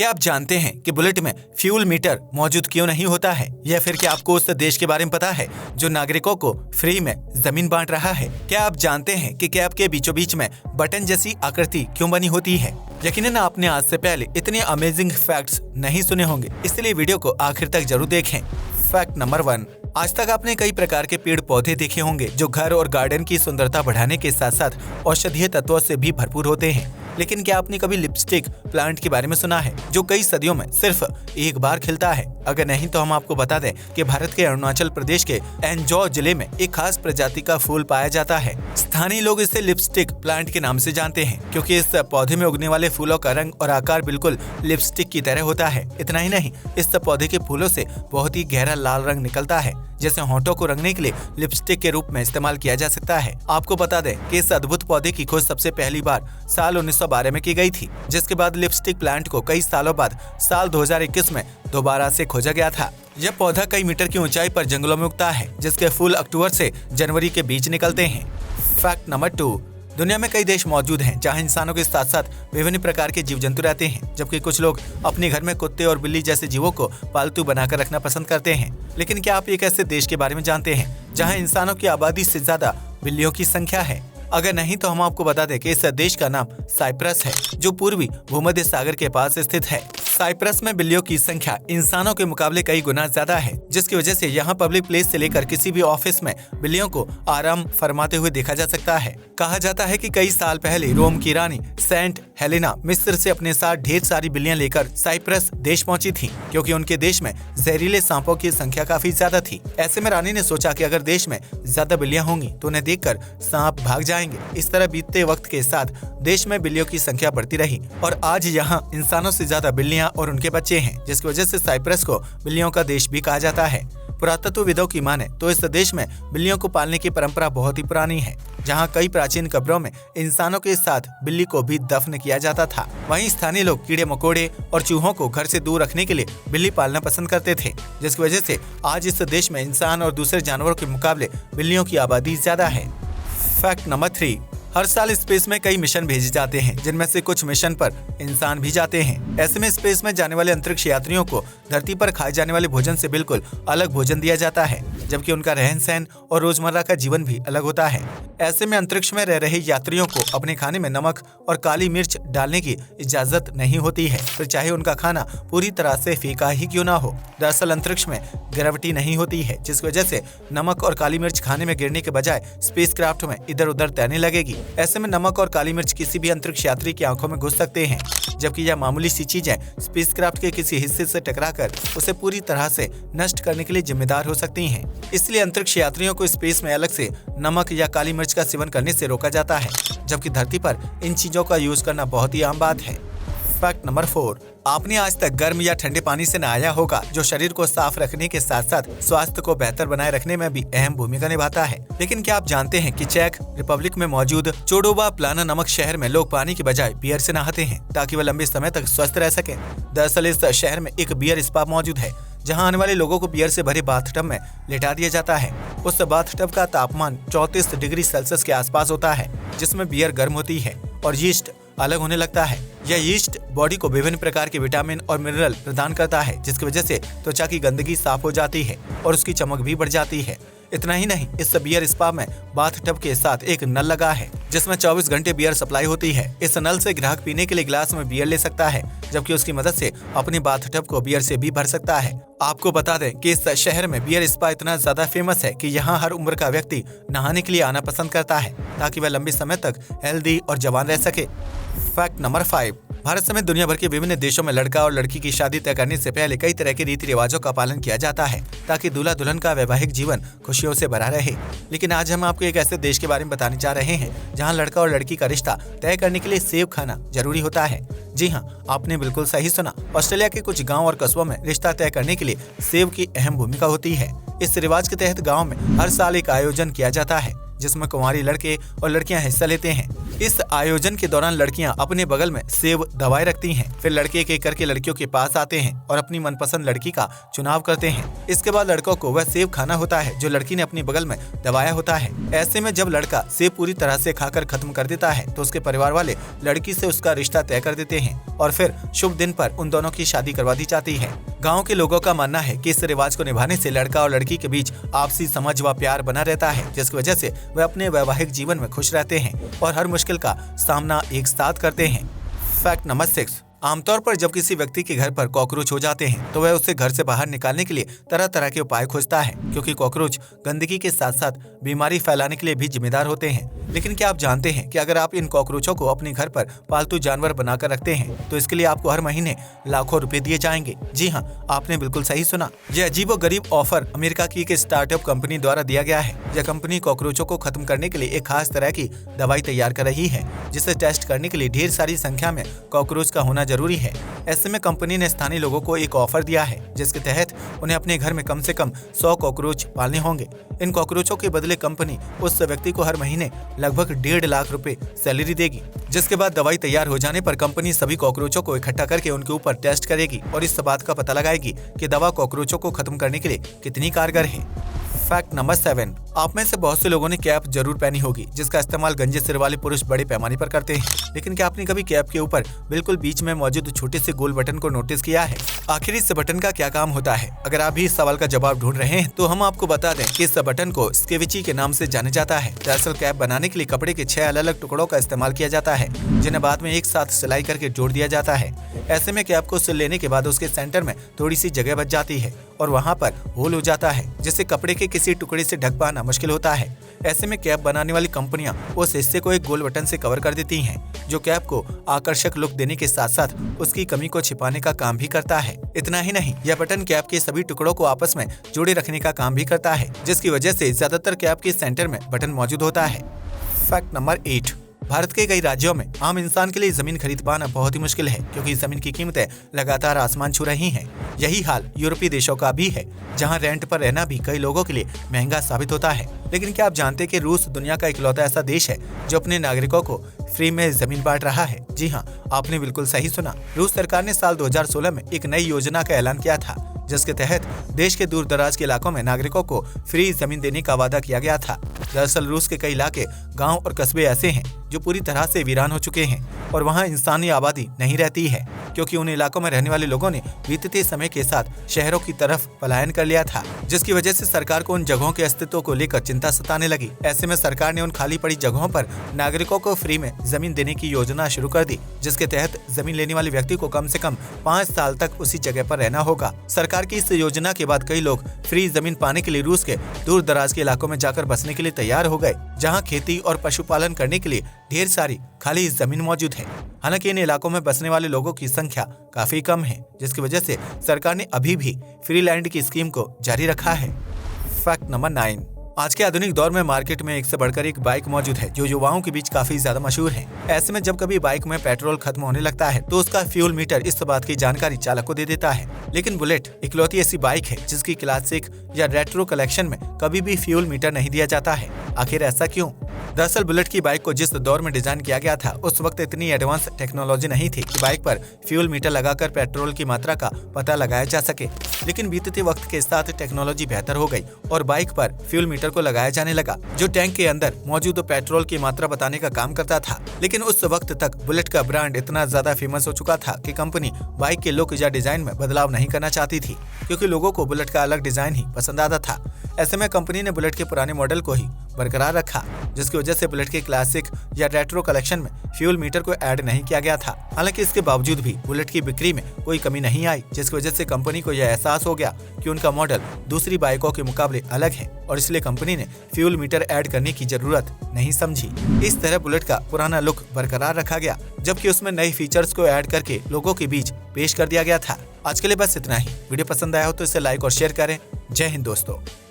क्या आप जानते हैं कि बुलेट में फ्यूल मीटर मौजूद क्यों नहीं होता है, या फिर क्या आपको उस देश के बारे में पता है जो नागरिकों को फ्री में जमीन बांट रहा है? क्या आप जानते हैं कि कैब के बीचों बीच में बटन जैसी आकृति क्यों बनी होती है? यकीनन आपने आज से पहले इतने अमेजिंग फैक्ट्स नहीं सुने होंगे, इसलिए वीडियो को आखिर तक जरूर देखें। Fact number 1। आज तक आपने कई प्रकार के पेड़ पौधे देखे होंगे जो घर और गार्डन की सुंदरता बढ़ाने के साथ साथ औषधीय तत्वों से भी भरपूर होते हैं, लेकिन क्या आपने कभी लिपस्टिक प्लांट के बारे में सुना है जो कई सदियों में सिर्फ एक बार खिलता है? अगर नहीं तो हम आपको बता दें कि भारत के अरुणाचल प्रदेश के एंजॉ जिले में एक खास प्रजाति का फूल पाया जाता है। स्थानीय लोग इसे लिपस्टिक प्लांट के नाम से जानते हैं क्योंकि इस पौधे में उगने वाले फूलों का रंग और आकार बिल्कुल लिपस्टिक की तरह होता है। इतना ही नहीं, इस पौधे के फूलों से बहुत ही गहरा लाल रंग निकलता है जैसे होंठों को रंगने के लिए लिपस्टिक के रूप में इस्तेमाल किया जा सकता है। आपको बता दें कि इस अद्भुत पौधे की खोज सबसे पहली बार साल 1912 में की गई थी, जिसके बाद लिपस्टिक प्लांट को कई सालों बाद साल 2021 में दोबारा से खोजा गया था। यह पौधा कई मीटर की ऊंचाई पर जंगलों में उगता है, जिसके फूल अक्टूबर से जनवरी के बीच निकलते हैं। Fact number 2। दुनिया में कई देश मौजूद हैं जहां इंसानों के साथ साथ विभिन्न प्रकार के जीव जंतु रहते हैं, जबकि कुछ लोग अपने घर में कुत्ते और बिल्ली जैसे जीवों को पालतू बनाकर रखना पसंद करते हैं। लेकिन क्या आप एक ऐसे देश के बारे में जानते हैं जहां इंसानों की आबादी से ज्यादा बिल्लियों की संख्या है? अगर नहीं तो हम आपको बता दें कि इस देश का नाम साइप्रस है, जो पूर्वी भूमध्य सागर के पास स्थित है। साइप्रस में बिल्लियों की संख्या इंसानों के मुकाबले कई गुना ज्यादा है, जिसकी वजह से यहाँ पब्लिक प्लेस से लेकर किसी भी ऑफिस में बिल्लियों को आराम फरमाते हुए देखा जा सकता है। कहा जाता है कि कई साल पहले रोम की रानी सेंट हेलेना मिस्र से अपने साथ ढेर सारी बिल्लियां लेकर साइप्रस देश पहुंची थी, क्योंकि उनके देश में जहरीले सांपों की संख्या काफी ज्यादा थी। ऐसे में रानी ने सोचा कि अगर देश में ज्यादा बिल्लियां होंगी तो उन्हें देखकर सांप भाग जाएंगे। इस तरह बीतते वक्त के साथ देश में बिल्लियों की संख्या बढ़ती रही और आज यहाँ इंसानों से ज्यादा बिल्लियां और उनके बच्चे हैं, जिसकी वजह से साइप्रस को बिल्लियों का देश भी कहा जाता है। पुरातत्वविदों की माने तो इस देश में बिल्लियों को पालने की परंपरा बहुत ही पुरानी है, जहां कई प्राचीन कब्रों में इंसानों के साथ बिल्ली को भी दफन किया जाता था। वहीं स्थानीय लोग कीड़े मकोड़े और चूहों को घर से दूर रखने के लिए बिल्ली पालना पसंद करते थे, जिसकी वजह से आज इस देश में इंसान और दूसरे जानवरों के मुकाबले बिल्लियों की आबादी ज्यादा है। Fact number 3। हर साल स्पेस में कई मिशन भेजे जाते हैं, जिनमें से कुछ मिशन पर इंसान भी जाते हैं। ऐसे में स्पेस में जाने वाले अंतरिक्ष यात्रियों को धरती पर खाए जाने वाले भोजन से बिल्कुल अलग भोजन दिया जाता है, जबकि उनका रहन सहन और रोजमर्रा का जीवन भी अलग होता है। ऐसे में अंतरिक्ष में रह रहे यात्रियों को अपने खाने में नमक और काली मिर्च डालने की इजाजत नहीं होती है, फिर चाहे उनका खाना पूरी तरह से फीका ही क्यों ना हो। दरअसल अंतरिक्ष में ग्रेविटी नहीं होती है, जिसकी वजह से नमक और काली मिर्च खाने में गिरने के बजाय स्पेसक्राफ्ट में इधर उधर तैरने लगेगी। ऐसे में नमक और काली मिर्च किसी भी अंतरिक्ष यात्री की आंखों में घुस सकते हैं, जबकि यह मामूली सी चीजें स्पेसक्राफ्ट के किसी हिस्से से टकराकर उसे पूरी तरह से नष्ट करने के लिए जिम्मेदार हो सकती हैं। इसलिए अंतरिक्ष यात्रियों को स्पेस में अलग से नमक या काली मिर्च का सेवन करने से रोका जाता है, जबकि धरती पर इन चीजों का यूज करना बहुत ही आम बात है। Fact number 4। आपने आज तक गर्म या ठंडे पानी से नहाया होगा, जो शरीर को साफ रखने के साथ साथ स्वास्थ्य को बेहतर बनाए रखने में भी अहम भूमिका निभाता है। लेकिन क्या आप जानते हैं कि चेक रिपब्लिक में मौजूद चोडोबा प्लाना नामक शहर में लोग पानी की बजाय बियर से नहाते हैं ताकि वह लंबे समय तक स्वस्थ रह सके। दरअसल इस शहर में एक बियर स्पा मौजूद है, जहां आने वाले लोगों को बियर से भरे बाथटब में लिटा दिया जाता है। उस बाथटब का तापमान 34 डिग्री सेल्सियस के आसपास होता है, जिसमें बियर गर्म होती है और यीस्ट अलग होने लगता है। यह यीस्ट बॉडी को विभिन्न प्रकार के विटामिन और मिनरल प्रदान करता है, जिसकी वजह से त्वचा की गंदगी साफ हो जाती है और उसकी चमक भी बढ़ जाती है। इतना ही नहीं, इस बियर स्पा में बाथटब के साथ एक नल लगा है, जिसमें 24 घंटे बियर सप्लाई होती है। इस नल से ग्राहक पीने के लिए गिलास में बियर ले सकता है, जबकि उसकी मदद से अपने बाथटब को बियर से भी भर सकता है। आपको बता दें कि इस शहर में बियर स्पा इतना ज्यादा फेमस है कि यहाँ हर उम्र का व्यक्ति नहाने के लिए आना पसंद करता है, ताकि वह लंबे समय तक हेल्दी और जवान रह सके। Fact number 5। भारत समेत दुनिया भर के विभिन्न देशों में लड़का और लड़की की शादी तय करने से पहले कई तरह के रीति रिवाजों का पालन किया जाता है, ताकि दूल्हा दुल्हन का वैवाहिक जीवन खुशियों से भरा रहे। लेकिन आज हम आपको एक ऐसे देश के बारे में बताने जा रहे हैं जहां लड़का और लड़की का रिश्ता तय करने के लिए सेब खाना जरूरी होता है। जी हाँ, आपने बिल्कुल सही सुना। ऑस्ट्रेलिया के कुछ गाँव और कस्बों में रिश्ता तय करने के लिए सेब की अहम भूमिका होती है। इस रिवाज के तहत गाँव में हर साल एक आयोजन किया जाता है, जिसमें कुंवारी लड़के और लड़कियां हिस्सा लेते हैं। इस आयोजन के दौरान लड़कियां अपने बगल में सेब दवाएं रखती हैं। फिर लड़के एक एक करके लड़कियों के पास आते हैं और अपनी मनपसंद लड़की का चुनाव करते हैं। इसके बाद लड़कों को वह सेब खाना होता है जो लड़की ने अपनी बगल में दबाया होता है। ऐसे में जब लड़का सेब पूरी तरह से खाकर खत्म कर देता है तो उसके परिवार वाले लड़की से उसका रिश्ता तय कर देते हैं और फिर शुभ दिन पर उन दोनों की शादी करवा दी जाती है। गांव के लोगों का मानना है कि इस रिवाज को निभाने से लड़का और लड़की के बीच आपसी समझ व प्यार बना रहता है, जिसकी वजह से वे अपने वैवाहिक जीवन में खुश रहते हैं और हर मुश्किल का सामना एक साथ करते हैं। Fact number 6। आमतौर पर जब किसी व्यक्ति के घर पर कॉकरोच हो जाते हैं तो वह उसे घर से बाहर निकालने के लिए तरह तरह के उपाय खोजता है, क्योंकि कॉकरोच गंदगी के साथ साथ बीमारी फैलाने के लिए भी जिम्मेदार होते हैं। लेकिन क्या आप जानते हैं कि अगर आप इन कॉकरोचों को अपने घर पर पालतू जानवर बनाकर रखते हैं तो इसके लिए आपको हर महीने लाखों रुपए दिए जाएंगे। जी हाँ, आपने बिल्कुल सही सुना। यह अजीबोगरीब ऑफर अमेरिका की एक स्टार्टअप कंपनी द्वारा दिया गया है। यह कंपनी कॉकरोचों को खत्म करने के लिए एक खास तरह की दवाई तैयार कर रही है, जिसे टेस्ट करने के लिए ढेर सारी संख्या में कॉकरोच का होना जरूरी है। ऐसे में कंपनी ने स्थानीय लोगों को एक ऑफर दिया है, जिसके तहत उन्हें अपने घर में कम से कम 100 कॉकरोच पालने होंगे। इन कॉकरोचों के बदले कंपनी उस व्यक्ति को हर महीने लगभग 1.5 लाख रुपए सैलरी देगी, जिसके बाद दवाई तैयार हो जाने पर कंपनी सभी कॉकरोचों को इकट्ठा करके उनके ऊपर टेस्ट करेगी और इस बात का पता लगाएगी कि दवा कॉकरोचों को खत्म करने के लिए कितनी कारगर है। Fact number 7। आप में से बहुत से लोगों ने कैप जरूर पहनी होगी, जिसका इस्तेमाल गंजे सिर वाले पुरुष बड़े पैमाने पर करते हैं। लेकिन क्या आपने कभी कैप के ऊपर बिल्कुल बीच में मौजूद छोटे से गोल बटन को नोटिस किया है? आखिर इस बटन का क्या काम होता है? अगर आप भी इस सवाल का जवाब ढूंढ रहे हैं तो हम आपको बता दें कि इस बटन को स्केविची के नाम से जाना जाता है। दरअसल कैप बनाने के लिए कपड़े के 6 अलग अलग टुकड़ों का इस्तेमाल किया जाता है, जिन्हें बाद में एक साथ सिलाई करके जोड़ दिया जाता है। ऐसे में कैप को सिल लेने के बाद उसके सेंटर में थोड़ी सी जगह बच जाती है और वहाँ पर होल हो जाता है, जिससे कपड़े के किसी टुकड़े से ढक पाना मुश्किल होता है। ऐसे में कैप बनाने वाली कंपनियां उस हिस्से को एक गोल बटन से कवर कर देती हैं, जो कैप को आकर्षक लुक देने के साथ साथ उसकी कमी को छिपाने का काम भी करता है। इतना ही नहीं, यह बटन कैप के सभी टुकड़ों को आपस में जोड़े रखने का काम भी करता है, जिसकी वजह से ज्यादातर कैप के सेंटर में बटन मौजूद होता है। Fact number 8। भारत के कई राज्यों में आम इंसान के लिए जमीन खरीद पाना बहुत ही मुश्किल है, क्योंकि जमीन की कीमतें लगातार आसमान छू रही हैं। यही हाल यूरोपीय देशों का भी है, जहां रेंट पर रहना भी कई लोगों के लिए महंगा साबित होता है। लेकिन क्या आप जानते हैं कि रूस दुनिया का इकलौता ऐसा देश है जो अपने नागरिकों को फ्री में जमीन बांट रहा है? जी हाँ, आपने बिल्कुल सही सुना। रूस सरकार ने साल 2016 में एक नई योजना का ऐलान किया था, जिसके तहत देश के दूर दराज के इलाकों में नागरिकों को फ्री जमीन देने का वादा किया गया था। दरअसल रूस के कई इलाके, गांव और कस्बे ऐसे हैं जो पूरी तरह से वीरान हो चुके हैं और वहां इंसानी आबादी नहीं रहती है, क्योंकि उन इलाकों में रहने वाले लोगों ने बीतते समय के साथ शहरों की तरफ पलायन कर लिया था, जिसकी वजह से सरकार को उन जगहों के अस्तित्व को लेकर चिंता सताने लगी। ऐसे में सरकार ने उन खाली पड़ी जगहों पर नागरिकों को फ्री में जमीन देने की योजना शुरू कर दी, जिसके तहत जमीन लेने वाले व्यक्ति को कम से कम 5 साल तक उसी जगह पर रहना होगा। सरकार की इस योजना के बाद कई लोग फ्री जमीन पाने के लिए रूस के दूर दराज के इलाकों में जाकर बसने के लिए तैयार हो गए, जहाँ खेती और पशुपालन करने के लिए ढेर सारी खाली जमीन मौजूद है। हालांकि इन इलाकों में बसने वाले लोगों की संख्या काफी कम है, जिसकी वजह से सरकार ने अभी भी फ्री लैंड की स्कीम को जारी रखा है। Fact number 9। आज के आधुनिक दौर में मार्केट में एक से बढ़कर एक बाइक मौजूद है, जो युवाओं के बीच काफी ज्यादा मशहूर है। ऐसे में जब कभी बाइक में पेट्रोल खत्म होने लगता है तो उसका फ्यूल मीटर इस बात की जानकारी चालक को दे देता है। लेकिन बुलेट इकलौती ऐसी बाइक है जिसकी क्लासिक या रेट्रो कलेक्शन में कभी भी फ्यूल मीटर नहीं दिया जाता है। आखिर ऐसा क्यों? दरअसल बुलेट की बाइक को जिस दौर में डिजाइन किया गया था, उस वक्त इतनी एडवांस टेक्नोलॉजी नहीं थी कि बाइक पर फ्यूल मीटर लगाकर पेट्रोल की मात्रा का पता लगाया जा सके। लेकिन बीतते वक्त के साथ टेक्नोलॉजी बेहतर हो गई और बाइक पर फ्यूल मीटर को लगाया जाने लगा, जो टैंक के अंदर मौजूद पेट्रोल की मात्रा बताने का काम करता था। लेकिन उस वक्त तक बुलेट का ब्रांड इतना ज्यादा फेमस हो चुका था कि कंपनी बाइक के लुक या डिजाइन में बदलाव नहीं करना चाहती थी, क्योंकि लोगों को बुलेट का अलग डिजाइन ही पसंद आता था। ऐसे में कंपनी ने बुलेट के पुराने मॉडल को ही बरकरार रखा, जिसकी वजह से बुलेट के क्लासिक या रेट्रो कलेक्शन में फ्यूल मीटर को ऐड नहीं किया गया था। हालांकि इसके बावजूद भी बुलेट की बिक्री में कोई कमी नहीं आई, जिसकी वजह से कंपनी को यह एहसास हो गया कि उनका मॉडल दूसरी बाइकों के मुकाबले अलग है और इसलिए कंपनी ने फ्यूल मीटर ऐड करने की जरूरत नहीं समझी। इस तरह बुलेट का पुराना लुक बरकरार रखा गया, जबकि उसमें नए फीचर्स को ऐड करके लोगों के बीच पेश कर दिया गया था। आज के लिए बस इतना ही। वीडियो पसंद आया हो तो इसे लाइक और शेयर करें। जय हिंद दोस्तों।